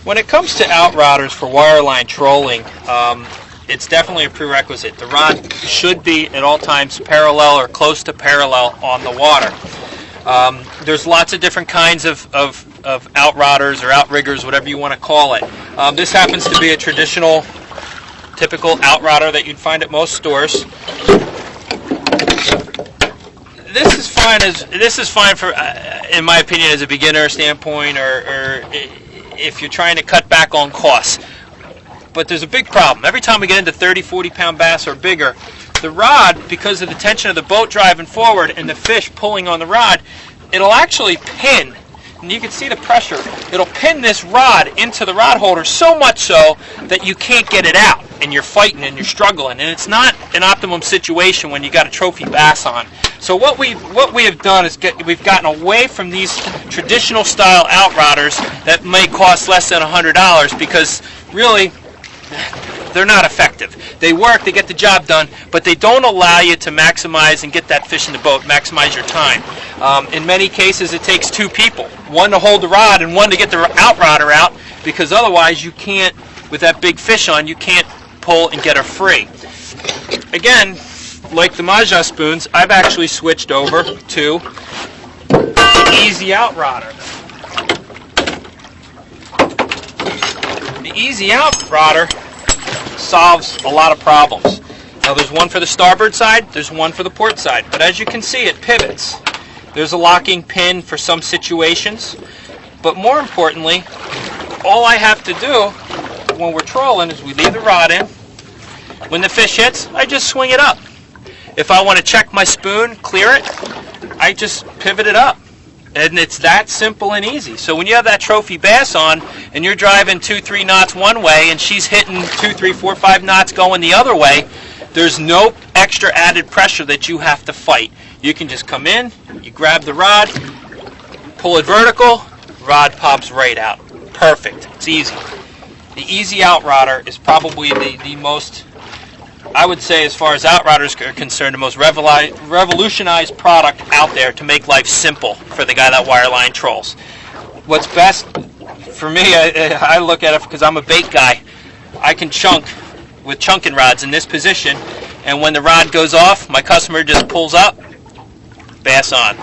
When it comes to outrouters for wireline trolling, it's definitely a prerequisite. The rod should be at all times parallel or close to parallel on the water. There's lots of different kinds of outrouters or outriggers, whatever you want to call it. This happens to be a traditional, typical outrouter that you'd find at most stores. This is fine for, in my opinion, as a beginner standpoint, or if you're trying to cut back on costs. But there's a big problem. Every time we get into 30, 40-pound bass or bigger, the rod, because of the tension of the boat driving forward and the fish pulling on the rod, it'll actually pin. And you can see the pressure. It'll pin this rod into the rod holder so much so that you can't get it out, and you're fighting and you're struggling. And it's not an optimum situation when you got a trophy bass on. So what we have done is we've gotten away from these traditional style outrouters that may cost less than $100, because really they're not effective. They work, they get the job done, but they don't allow you to maximize and get that fish in the boat, maximize your time. In many cases it takes two people, one to hold the rod and one to get the outrider out, because otherwise you can't, with that big fish on, you can't pull and get her free. Again, like the Moja spoons, I've actually switched over to the Easy Outrotter. The Easy Outrotter solves a lot of problems. Now there's one for the starboard side, there's one for the port side, but as you can see it pivots. There's a locking pin for some situations, but more importantly, all I have to do when we're trolling is we leave the rod in. When the fish hits, I just swing it up. If I want to check my spoon, clear it, I just pivot it up. And it's that simple and easy. So when you have that trophy bass on and you're driving 2-3 knots one way and she's hitting 2, 3, 4, 5 knots going the other way, there's no extra added pressure that you have to fight. You can just come in, you grab the rod, pull it vertical, rod pops right out. Perfect. It's easy. The Easy Outrotter is probably the most, I would say, as far as outrouters are concerned, the most revolutionized product out there to make life simple for the guy that wireline trolls. What's best for me, I look at it because I'm a bait guy. I can chunk with chunking rods in this position, and when the rod goes off, my customer just pulls up, bass on.